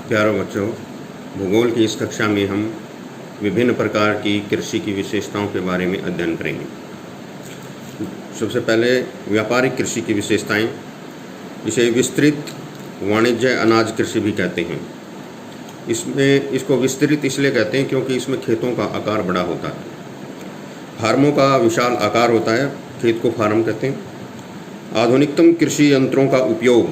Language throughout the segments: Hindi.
प्यारे बच्चों, भूगोल की इस कक्षा में हम विभिन्न प्रकार की कृषि की विशेषताओं के बारे में अध्ययन करेंगे। सबसे पहले व्यापारिक कृषि की विशेषताएं। इसे विस्तृत वाणिज्य अनाज कृषि भी कहते हैं। इसको विस्तृत इसलिए कहते हैं क्योंकि इसमें खेतों का आकार बड़ा होता है। फार्मों का विशाल आकार होता है, खेत को फार्म कहते हैं। आधुनिकतम कृषि यंत्रों का उपयोग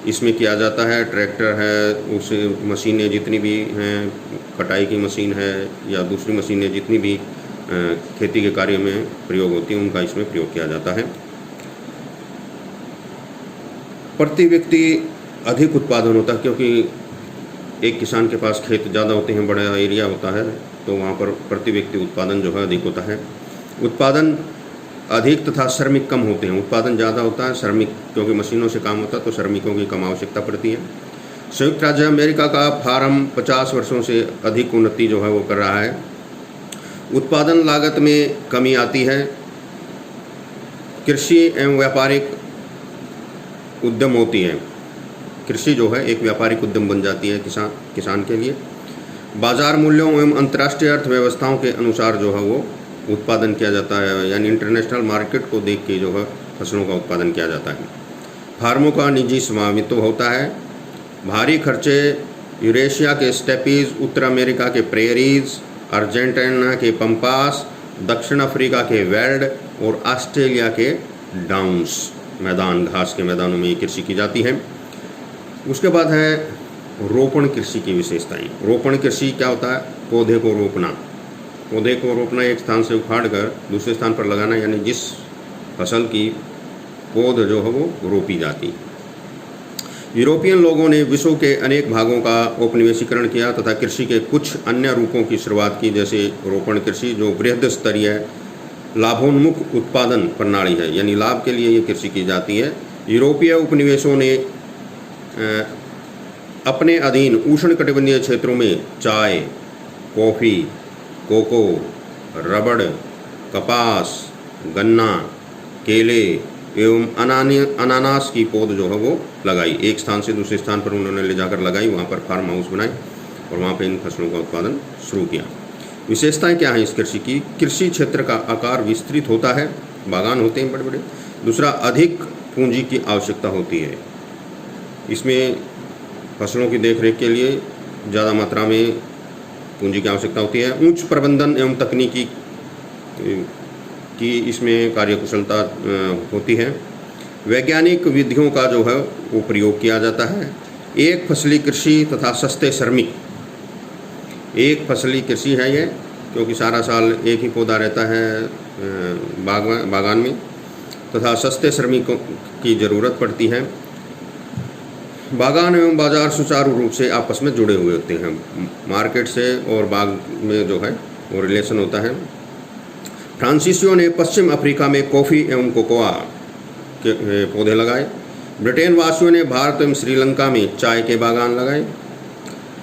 इसमें किया जाता है। ट्रैक्टर है, उसे मशीनें जितनी भी हैं, कटाई की मशीन है या दूसरी मशीनें जितनी भी खेती के कार्य में प्रयोग होती हैं, उनका इसमें प्रयोग किया जाता है। प्रति व्यक्ति अधिक उत्पादन होता है क्योंकि एक किसान के पास खेत ज़्यादा होते हैं, बड़ा एरिया होता है, तो वहाँ पर प्रति व्यक्ति उत्पादन जो है अधिक होता है। उत्पादन अधिक तथा श्रमिक कम होते हैं। उत्पादन ज़्यादा होता है, श्रमिक क्योंकि मशीनों से काम होता है तो श्रमिकों की कम आवश्यकता पड़ती है। संयुक्त राज्य अमेरिका का फार्म 50 वर्षों से अधिक उन्नति जो है वो कर रहा है। उत्पादन लागत में कमी आती है। कृषि एवं व्यापारिक उद्यम होती है। कृषि जो है एक व्यापारिक उद्यम बन जाती है किसान के लिए। बाजार मूल्यों एवं अंतर्राष्ट्रीय अर्थव्यवस्थाओं के अनुसार जो है वो उत्पादन किया जाता है, यानी इंटरनेशनल मार्केट को देख के जो है फसलों का उत्पादन किया जाता है। फार्मों का निजी स्वामित्व होता है। भारी खर्चे यूरेशिया के स्टेपीज, उत्तर अमेरिका के प्रेरीज, अर्जेंटीना के पंपास, दक्षिण अफ्रीका के वेल्ड और ऑस्ट्रेलिया के डाउन्स मैदान, घास के मैदानों में ये कृषि की जाती है। उसके बाद है रोपण कृषि की विशेषताएं। रोपण कृषि क्या होता है? पौधे को रोपना। पौधे को रोपना, एक स्थान से उखाड़ कर दूसरे स्थान पर लगाना, यानी जिस फसल की पौध जो है वो रोपी जाती है। यूरोपियन लोगों ने विश्व के अनेक भागों का औपनिवेशीकरण किया तथा कृषि के कुछ अन्य रूपों की शुरुआत की, जैसे रोपण कृषि जो बृहद स्तरीय लाभोन्मुख उत्पादन प्रणाली है, यानी लाभ के लिए ये कृषि की जाती है। यूरोपीय उपनिवेशों ने अपने अधीन उष्णकटिबंधीय क्षेत्रों में चाय, कॉफ़ी, कोको, रबड़, कपास, गन्ना, केले एवं अनानास की पौध जो है वो लगाई। एक स्थान से दूसरे स्थान पर उन्होंने ले जाकर लगाई, वहाँ पर फार्म हाउस बनाए और वहाँ पर इन फसलों का उत्पादन शुरू किया। विशेषताएं क्या हैं इस कृषि की? कृषि क्षेत्र का आकार विस्तृत होता है, बागान होते हैं बड़े बड़े। दूसरा, अधिक पूंजी की आवश्यकता होती है। इसमें फसलों की देखरेख के लिए ज़्यादा मात्रा में पूंजी की आवश्यकता होती है। उच्च प्रबंधन एवं तकनीकी की इसमें कार्यकुशलता होती है। वैज्ञानिक विधियों का जो है वो प्रयोग किया जाता है। एक फसली कृषि तथा सस्ते श्रमिक। एक फसली कृषि है ये, क्योंकि सारा साल एक ही पौधा रहता है बागान में, तथा सस्ते श्रमिकों की ज़रूरत पड़ती है। बागान एवं बाजार सुचारू रूप से आपस में जुड़े हुए होते हैं। मार्केट से और बाग में जो है वो रिलेशन होता है। फ्रांसीसियों ने पश्चिम अफ्रीका में कॉफ़ी एवं कोकोआ के पौधे लगाए। ब्रिटेन वासियों ने भारत एवं श्रीलंका में चाय के बागान लगाए।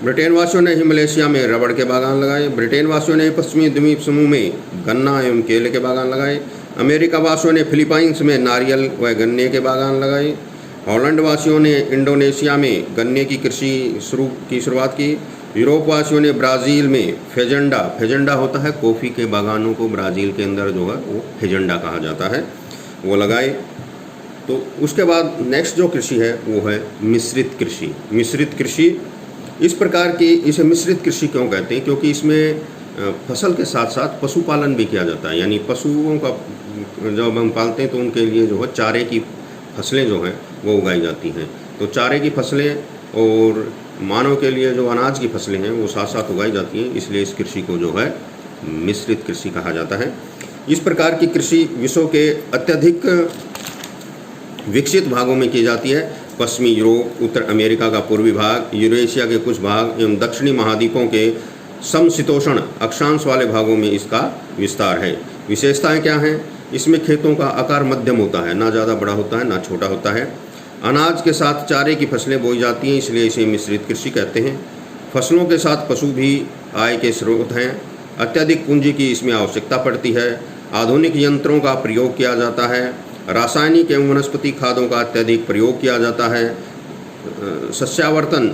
ब्रिटेन वासियों ने मलेशिया में रबड़ के बागान लगाए। ब्रिटेन वासियों ने पश्चिमी द्वीप समूह में गन्ना एवं केले के बागान लगाए। अमेरिका वासियों ने फिलीपाइंस में नारियल व गन्ने के बागान लगाए। हॉलैंड वासियों ने इंडोनेशिया में गन्ने की कृषि की शुरुआत की। यूरोप वासियों ने ब्राज़ील में फेजेंडा होता है, कॉफ़ी के बागानों को ब्राज़ील के अंदर जो है वो फेजेंडा कहा जाता है, वो लगाए। तो उसके बाद नेक्स्ट जो कृषि है वो है मिश्रित कृषि। मिश्रित कृषि इस प्रकार की, इसे मिश्रित कृषि क्यों कहते हैं? क्योंकि इसमें फसल के साथ साथ पशुपालन भी किया जाता है, यानी पशुओं का जब हम पालते हैं तो उनके लिए जो है चारे की फसलें जो हैं वो उगाई जाती हैं। तो चारे की फसलें और मानव के लिए जो अनाज की फसलें हैं वो साथ साथ उगाई जाती हैं, इसलिए इस कृषि को जो है मिश्रित कृषि कहा जाता है। इस प्रकार की कृषि विश्व के अत्यधिक विकसित भागों में की जाती है। पश्चिमी यूरोप, उत्तर अमेरिका का पूर्वी भाग, यूरेशिया के कुछ भाग एवं दक्षिणी महाद्वीपों के समशीतोष्ण अक्षांश वाले भागों में इसका विस्तार है। विशेषताएं क्या हैं? इसमें खेतों का आकार मध्यम होता है, ना ज़्यादा बड़ा होता है ना छोटा होता है। अनाज के साथ चारे की फसलें बोई जाती हैं, इसलिए इसे मिश्रित कृषि कहते हैं। फसलों के साथ पशु भी आय के स्रोत हैं। अत्यधिक पूंजी की इसमें आवश्यकता पड़ती है। आधुनिक यंत्रों का प्रयोग किया जाता है। रासायनिक एवं वनस्पति खादों का अत्यधिक प्रयोग किया जाता है। सस्यावर्तन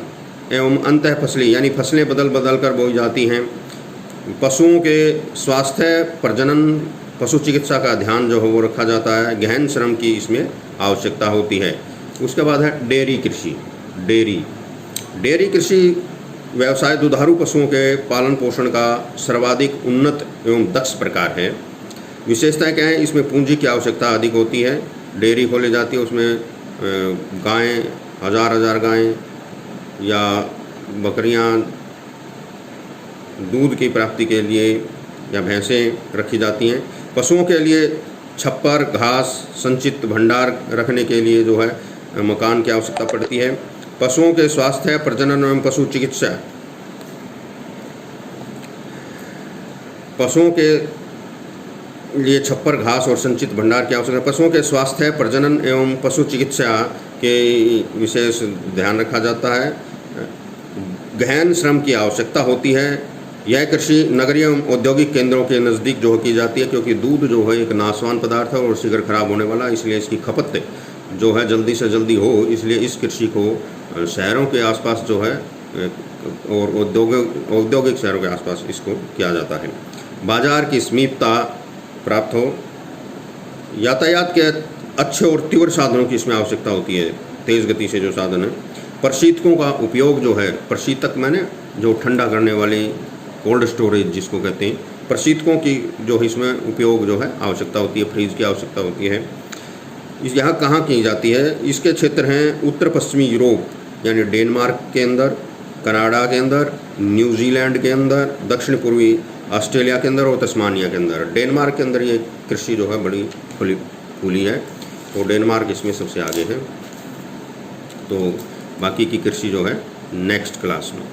एवं अंतः फसली यानी फसलें बदल बदल कर बोई जाती हैं। पशुओं के स्वास्थ्य, प्रजनन, पशु चिकित्सा का ध्यान जो है वो रखा जाता है। गहन श्रम की इसमें आवश्यकता होती है। उसके बाद है डेयरी कृषि। डेयरी कृषि व्यवसाय दुधारू पशुओं के पालन पोषण का सर्वाधिक उन्नत एवं दक्ष प्रकार है। विशेषताएं क्या है? इसमें पूंजी की आवश्यकता अधिक होती है। डेयरी खोली जाती है, उसमें गायें, हजार गायें या बकरियां दूध की प्राप्ति के लिए या भैंसें रखी जाती हैं। पशुओं के लिए छप्पर, घास, संचित भंडार रखने के लिए जो है मकान की आवश्यकता पड़ती है। पशुओं के स्वास्थ्य, प्रजनन एवं पशु चिकित्सा, पशुओं के लिए छप्पर, घास और संचित भंडार की आवश्यकता। पशुओं के स्वास्थ्य, प्रजनन एवं पशु चिकित्सा के विशेष ध्यान रखा जाता है। गहन श्रम की आवश्यकता होती है। यह कृषि नगरीय एवं औद्योगिक केंद्रों के नज़दीक जो की जाती है, क्योंकि दूध जो है एक नाशवान पदार्थ है और शीघ्र खराब होने वाला, इसलिए इसकी खपत जो है जल्दी से जल्दी हो, इसलिए इस कृषि को शहरों के आसपास जो है और औद्योगिक शहरों के आसपास इसको किया जाता है। बाजार की समीपता प्राप्त हो। यातायात के अच्छे और तीव्र साधनों की इसमें आवश्यकता होती है, तेज़ गति से जो साधन है। प्रशीतकों का उपयोग जो है, प्रशीतक माने जो ठंडा करने वाली कोल्ड स्टोरेज जिसको कहते हैं, प्रशीतकों की जो इसमें उपयोग जो है आवश्यकता होती है, फ्रीज की आवश्यकता होती है। इस यहाँ कहाँ की जाती है? इसके क्षेत्र हैं उत्तर पश्चिमी यूरोप यानी डेनमार्क के अंदर, कनाडा के अंदर, न्यूजीलैंड के अंदर, दक्षिण पूर्वी ऑस्ट्रेलिया के अंदर और तस्मानिया के अंदर। डेनमार्क के अंदर ये कृषि जो है बड़ी फूली है, तो डेनमार्क इसमें सबसे आगे है। तो बाकी की कृषि जो है नेक्स्ट क्लास में।